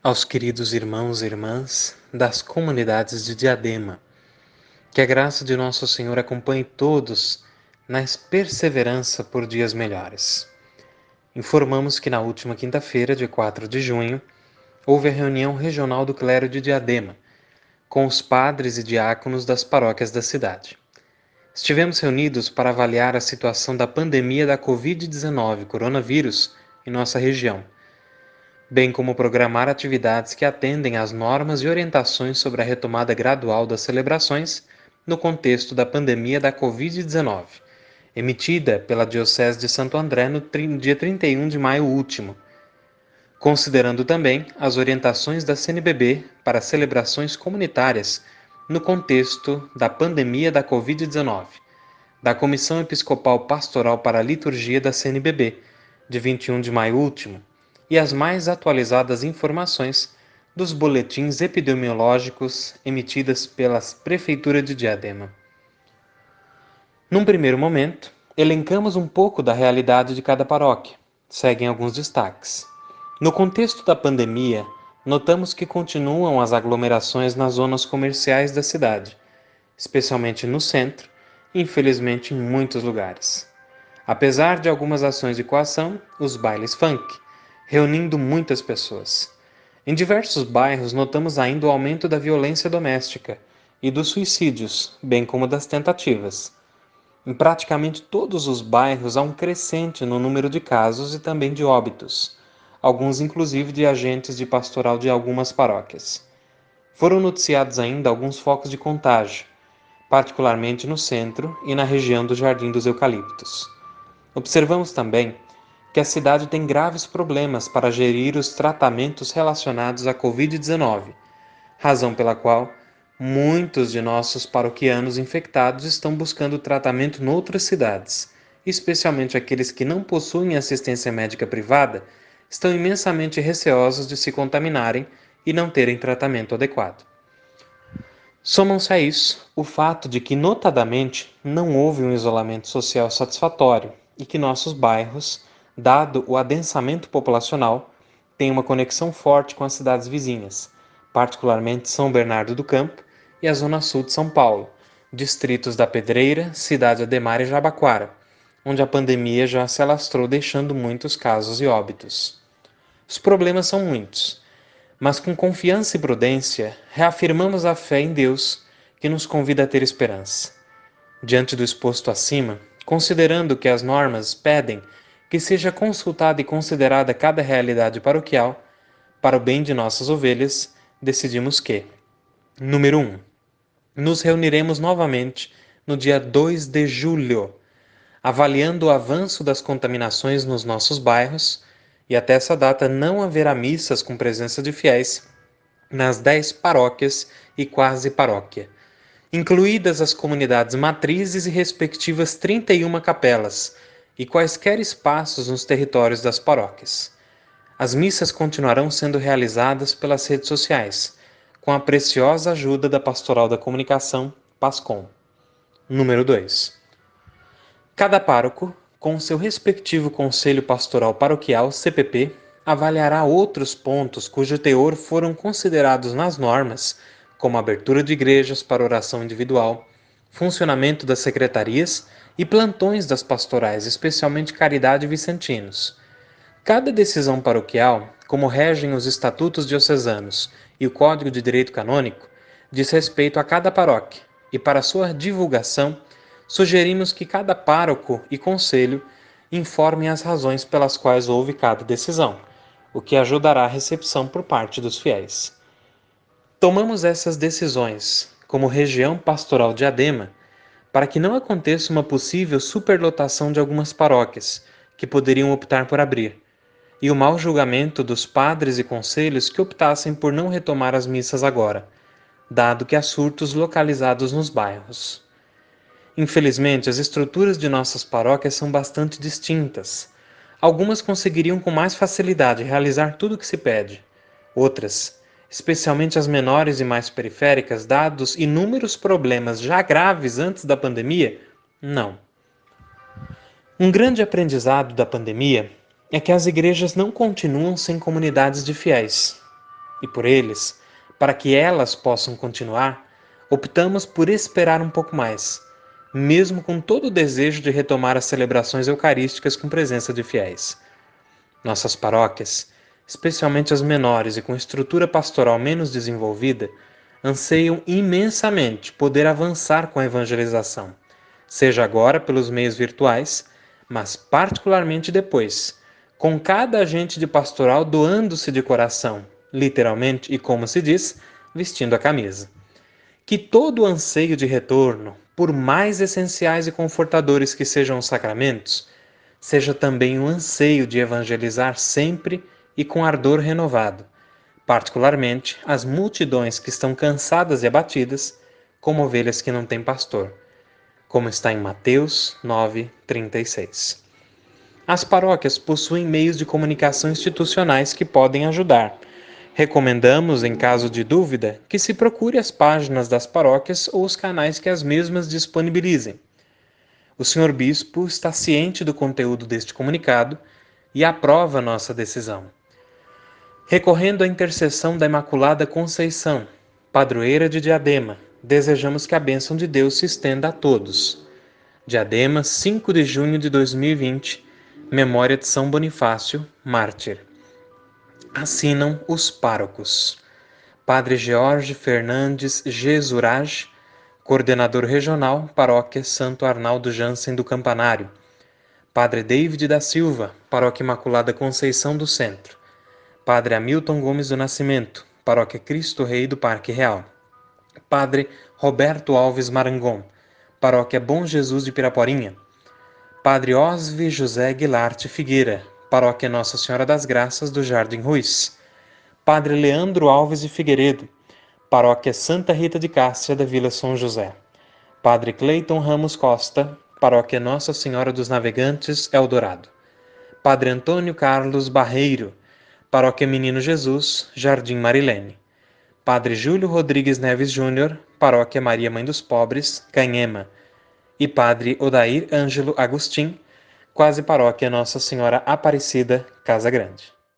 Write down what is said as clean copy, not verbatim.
Aos queridos irmãos e irmãs das comunidades de Diadema, que a graça de nosso Senhor acompanhe todos na perseverança por dias melhores. Informamos que na última quinta-feira, dia 4 de junho, houve a reunião regional do clero de Diadema, com os padres e diáconos das paróquias da cidade. Estivemos reunidos para avaliar a situação da pandemia da Covid-19, coronavírus, em nossa região, bem como programar atividades que atendem às normas e orientações sobre a retomada gradual das celebrações no contexto da pandemia da Covid-19, emitida pela Diocese de Santo André no dia 31 de maio último, considerando também as orientações da CNBB para celebrações comunitárias no contexto da pandemia da Covid-19, da Comissão Episcopal Pastoral para a Liturgia da CNBB, de 21 de maio último, e as mais atualizadas informações dos boletins epidemiológicos emitidas pela Prefeitura de Diadema. Num primeiro momento, elencamos um pouco da realidade de cada paróquia. Seguem alguns destaques. No contexto da pandemia, notamos que continuam as aglomerações nas zonas comerciais da cidade, especialmente no centro e, infelizmente, em muitos lugares. Apesar de algumas ações de coação, os bailes funk, reunindo muitas pessoas. Em diversos bairros notamos ainda o aumento da violência doméstica e dos suicídios, bem como das tentativas. Em praticamente todos os bairros há um crescente no número de casos e também de óbitos, alguns inclusive de agentes de pastoral de algumas paróquias. Foram noticiados ainda alguns focos de contágio, particularmente no centro e na região do Jardim dos Eucaliptos. Observamos também que a cidade tem graves problemas para gerir os tratamentos relacionados à Covid-19, razão pela qual muitos de nossos paroquianos infectados estão buscando tratamento noutras cidades, especialmente aqueles que não possuem assistência médica privada, estão imensamente receosos de se contaminarem e não terem tratamento adequado. Somam-se a isso o fato de que, notadamente, não houve um isolamento social satisfatório e que nossos bairros, dado o adensamento populacional, têm uma conexão forte com as cidades vizinhas, particularmente São Bernardo do Campo e a Zona Sul de São Paulo, distritos da Pedreira, Cidade Ademar e Jabaquara, onde a pandemia já se alastrou deixando muitos casos e óbitos. Os problemas são muitos, mas com confiança e prudência, reafirmamos a fé em Deus, que nos convida a ter esperança. Diante do exposto acima, considerando que as normas pedem que seja consultada e considerada cada realidade paroquial, para o bem de nossas ovelhas, decidimos que: número 1. Nos reuniremos novamente no dia 2 de julho, avaliando o avanço das contaminações nos nossos bairros, e até essa data não haverá missas com presença de fiéis nas 10 paróquias e quase paróquia, incluídas as comunidades matrizes e respectivas 31 capelas, e quaisquer espaços nos territórios das paróquias. As missas continuarão sendo realizadas pelas redes sociais, com a preciosa ajuda da Pastoral da Comunicação, PASCOM. Número 2. Cada pároco, com seu respectivo Conselho Pastoral Paroquial, CPP, avaliará outros pontos cujo teor foram considerados nas normas, como abertura de igrejas para oração individual, funcionamento das secretarias e plantões das pastorais, especialmente Caridade e Vicentinos. Cada decisão paroquial, como regem os estatutos diocesanos e o Código de Direito Canônico, diz respeito a cada paróquia, e para sua divulgação, sugerimos que cada pároco e conselho informem as razões pelas quais houve cada decisão, o que ajudará a recepção por parte dos fiéis. Tomamos essas decisões como região pastoral de Diadema para que não aconteça uma possível superlotação de algumas paróquias que poderiam optar por abrir, e o mau julgamento dos padres e conselhos que optassem por não retomar as missas agora, dado que há surtos localizados nos bairros. Infelizmente, as estruturas de nossas paróquias são bastante distintas. Algumas conseguiriam com mais facilidade realizar tudo o que se pede. Outras, especialmente as menores e mais periféricas, dados inúmeros problemas já graves antes da pandemia, não. Um grande aprendizado da pandemia é que as igrejas não continuam sem comunidades de fiéis. e por eles, para que elas possam continuar, optamos por esperar um pouco mais, mesmo com todo o desejo de retomar as celebrações eucarísticas com presença de fiéis. Nossas paróquias, especialmente as menores e com estrutura pastoral menos desenvolvida, anseiam imensamente poder avançar com a evangelização, seja agora pelos meios virtuais, mas particularmente depois, com cada agente de pastoral doando-se de coração, literalmente e como se diz, vestindo a camisa. Que todo o anseio de retorno, por mais essenciais e confortadores que sejam os sacramentos, seja também um anseio de evangelizar sempre e com ardor renovado, particularmente as multidões que estão cansadas e abatidas, como ovelhas que não têm pastor, como está em Mateus 9:36. As paróquias possuem meios de comunicação institucionais que podem ajudar. Recomendamos, em caso de dúvida, que se procure as páginas das paróquias ou os canais que as mesmas disponibilizem. O Sr. Bispo está ciente do conteúdo deste comunicado e aprova nossa decisão. Recorrendo à intercessão da Imaculada Conceição, padroeira de Diadema, desejamos que a bênção de Deus se estenda a todos. Diadema, 5 de junho de 2020, memória de São Bonifácio, mártir. Assinam os párocos: Padre George Fernandes Jesuraj, coordenador regional, Paróquia Santo Arnaldo Jansen do Campanário; Padre David da Silva, Paróquia Imaculada Conceição do Centro; Padre Hamilton Gomes do Nascimento, Paróquia Cristo Rei do Parque Real; Padre Roberto Alves Marangon, Paróquia Bom Jesus de Piraporinha; Padre Osvi José Guilarte Figueira, Paróquia Nossa Senhora das Graças do Jardim Ruiz; Padre Leandro Alves de Figueiredo, Paróquia Santa Rita de Cássia da Vila São José; Padre Cleiton Ramos Costa, Paróquia Nossa Senhora dos Navegantes, Eldorado; Padre Antônio Carlos Barreiro, Paróquia Menino Jesus, Jardim Marilene; Padre Júlio Rodrigues Neves Júnior, Paróquia Maria Mãe dos Pobres, Canhema; e Padre Odair Ângelo Agostim, quase Paróquia Nossa Senhora Aparecida, Casa Grande.